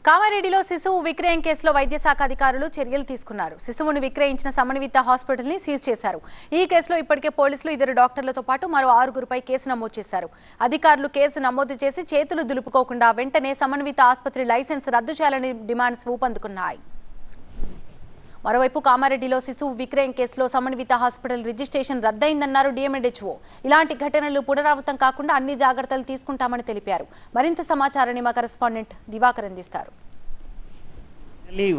కామారెడ్డిలో శిశువు విక్రయం కేసులో వైద్య శాఖ అధికారులు చర్యలు తీసుకున్నారు. శిశువును విక్రయించిన సమన్విత హాస్పిటల్ ని సీజ్ చేశారు. ఈ కేసులో ఇప్పటికే పోలీసులు 2 డాక్టర్లతో పాటు మరో 6గురిపై కేసు నమోదు చేశారు. అధికారులు కేసు నమోదు చేసి చేతులు దులుపుకోకుండా వెంటనే సమన్విత ఆసుపత్రి లైసెన్స్ రద్దు చేయాలని డిమాండ్స్ ఊపందుకున్నాయి. మరోవైపు కామారెడ్డిలో శిశువు విక్రయం కేసులో సమన్విత హాస్పిటల్ రిజిస్ట్రేషన్ రద్దయిందన్నారు డిఎంఎడ్హెచ్ఓ. ఇలాంటి ఘటనలు పునరావృతం కాకుండా అన్ని జాగ్రత్తలు తీసుకుంటామని తెలిపారు. మరింత సమాచారాన్ని మా కరెస్పాండెంట్ దివాకర్ అందిస్తారు.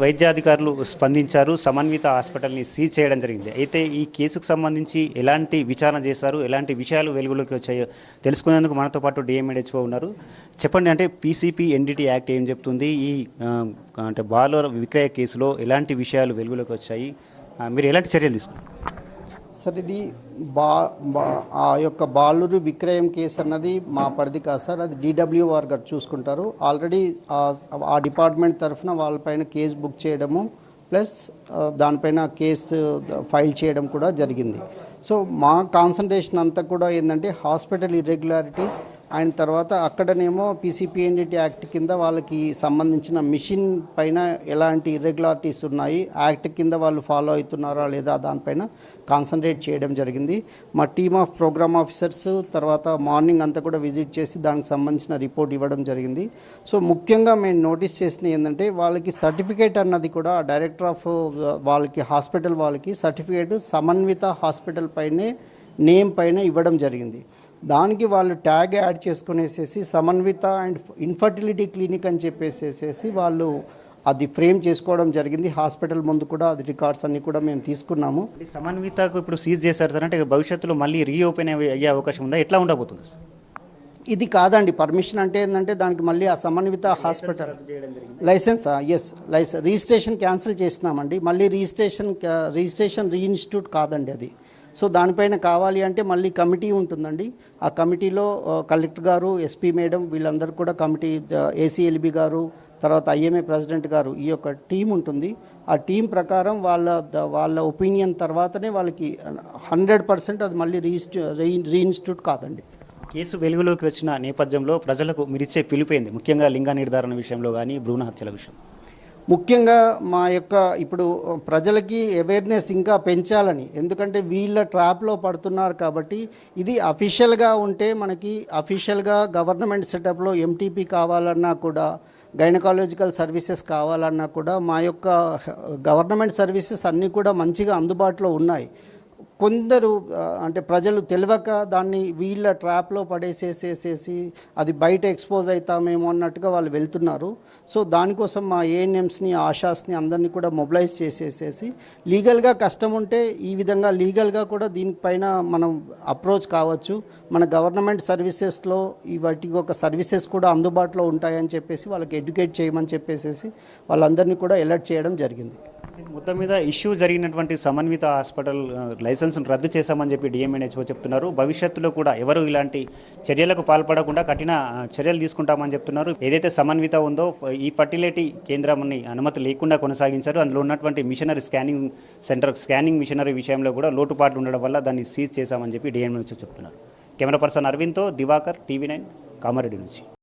వైద్యాధికారులు స్పందించారు. సమన్విత హాస్పిటల్ని సీజ్ చేయడం జరిగింది. అయితే ఈ కేసుకు సంబంధించి ఎలాంటి విచారణ చేశారు, ఎలాంటి విషయాలు వెలుగులోకి వచ్చాయో తెలుసుకునేందుకు మనతో పాటు డిఎంఎడ్హెచ్ఓ ఉన్నారు. చెప్పండి, అంటే పీసీపీ ఎన్డీటీ యాక్ట్ ఏం చెప్తుంది, ఈ అంటే బాలుర విక్రయ కేసులో ఎలాంటి విషయాలు వెలుగులోకి వచ్చాయి, మీరు ఎలాంటి చర్యలు తీసుకున్నారు? సార్, ఇది ఆ యొక్క బాలురు విక్రయం కేసు అన్నది మా పరిధి కాదు సార్, అది DWR గారు చూసుకుంటారు. ఆల్రెడీ ఆ డిపార్ట్మెంట్ తరఫున వాళ్ళపైన కేసు బుక్ చేయడము ప్లస్ దానిపైన కేసు ఫైల్ చేయడం కూడా జరిగింది. సో మా కాన్సన్ట్రేషన్ అంతా కూడా ఏంటంటే హాస్పిటల్ ఇర్రెగ్యులారిటీస్ ఆయన తర్వాత అక్కడనేమో పీసీపీఎన్డీటీ యాక్ట్ కింద వాళ్ళకి సంబంధించిన మిషన్ పైన ఎలాంటి ఇర్రెగ్యులారిటీస్ ఉన్నాయి, యాక్ట్ కింద వాళ్ళు ఫాలో అవుతున్నారా లేదా దానిపైన కాన్సన్ట్రేట్ చేయడం జరిగింది. మా టీమ్ ఆఫ్ ప్రోగ్రామ్ ఆఫీసర్స్ తర్వాత మార్నింగ్ అంతా కూడా విజిట్ చేసి దానికి సంబంధించిన రిపోర్ట్ ఇవ్వడం జరిగింది. సో ముఖ్యంగా మేము నోటీస్ చేసిన ఏంటంటే వాళ్ళకి సర్టిఫికేట్ అన్నది కూడా డైరెక్టర్ ఆఫ్ వాళ్ళకి హాస్పిటల్ వాళ్ళకి సర్టిఫికేట్ సమన్విత హాస్పిటల్ పైనే నేమ్ పైన ఇవ్వడం జరిగింది. దానికి వాళ్ళు ట్యాగ్ యాడ్ చేసుకునేసేసి సమన్విత అండ్ ఇన్ఫర్టిలిటీ క్లినిక్ అని చెప్పేసేసి వాళ్ళు అది ఫ్రేమ్ చేసుకోవడం జరిగింది. హాస్పిటల్ ముందు కూడా అది రికార్డ్స్ అన్ని కూడా మేము తీసుకున్నాము. సమన్వితకు ఇప్పుడు సీజ్ చేశారు సార్, అంటే భవిష్యత్తులో మళ్ళీ రీఓపెన్ అయ్యే అవకాశం ఉందా, ఎట్లా ఉండబోతుంది? ఇది కాదండి, పర్మిషన్ అంటే ఏంటంటే దానికి మళ్ళీ ఆ సమన్విత హాస్పిటల్ లైసెన్స్ రిజిస్ట్రేషన్ క్యాన్సిల్ చేసినామండి. మళ్ళీ రిజిస్ట్రేషన్ రీఇన్స్టిట్యూట్ కాదండి అది. సో దానిపైన కావాలి అంటే మళ్ళీ కమిటీ ఉంటుందండి. ఆ కమిటీలో కలెక్టర్ గారు, ఎస్పీ మేడం వీళ్ళందరూ కూడా కమిటీ, ACLB గారు, తర్వాత IMA ప్రెసిడెంట్ గారు, ఈ యొక్క టీం ఉంటుంది. ఆ టీం ప్రకారం వాళ్ళ ఒపీనియన్ తర్వాతనే వాళ్ళకి 100% అది మళ్ళీ రీఇన్స్టిట్యూట్ కాదండి. కేసు వెలుగులోకి వచ్చిన నేపథ్యంలో ప్రజలకు మీరిచ్చే పిలుపైంది, ముఖ్యంగా లింగ నిర్ధారణ విషయంలో కానీ భ్రూణ హత్యల విషయం? ముఖ్యంగా మా యొక్క ఇప్పుడు ప్రజలకి అవేర్నెస్ ఇంకా పెంచాలని, ఎందుకంటే వీళ్ళ ట్రాప్లో పడుతున్నారు కాబట్టి ఇది అఫీషియల్గా ఉంటే మనకి అఫీషియల్గా గవర్నమెంట్ సెటప్లో MTP కావాలన్నా కూడా, గైనకాలజికల్ సర్వీసెస్ కావాలన్నా కూడా మా యొక్క గవర్నమెంట్ సర్వీసెస్ అన్నీ కూడా మంచిగా అందుబాటులో ఉన్నాయి. కొందరు అంటే ప్రజలు తెలియక దాన్ని వీళ్ళ ట్రాప్లో పడేసేసేసి అది బయట ఎక్స్పోజ్ అవుతామేమో అన్నట్టుగా వాళ్ళు వెళ్తున్నారు. సో దానికోసం మా ANMస్ని, ఆశాస్ని అందరినీ కూడా మొబిలైజ్ చేసేసేసి లీగల్గా కష్టం ఉంటే ఈ విధంగా లీగల్గా కూడా దీనిపైన మనం అప్రోచ్ కావచ్చు. మన గవర్నమెంట్ సర్వీసెస్లో వాటికి ఒక సర్వీసెస్ కూడా అందుబాటులో ఉంటాయని చెప్పేసి వాళ్ళకి ఎడ్యుకేట్ చేయమని చెప్పేసి వాళ్ళందరినీ కూడా అలర్ట్ చేయడం జరిగింది. మొత్తం మీద ఇష్యూ జరిగినటువంటి సమన్విత హాస్పిటల్ లైసెన్స్ను రద్దు చేశామని చెప్పి డిఎంఎడ్హెచ్ఓ చెప్తున్నారు. భవిష్యత్తులో కూడా ఎవరు ఇలాంటి చర్యలకు పాల్పడకుండా కఠిన చర్యలు తీసుకుంటామని చెప్తున్నారు. ఏదైతే సమన్విత ఉందో ఈ ఫర్టిలిటీ కేంద్రాన్ని అనుమతి లేకుండా కొనసాగించారు. అందులో ఉన్నటువంటి మిషనరీ స్కానింగ్ మిషనరీ విషయంలో కూడా లోటుపాట్లు ఉండడం వల్ల దాన్ని సీజ్ చేశామని చెప్పి డిఎంఎడ్హెచ్ఓ చెప్తున్నారు. కెమెరా పర్సన్ అరవింద్తో దివాకర్, TV9 కామారెడ్డి నుంచి.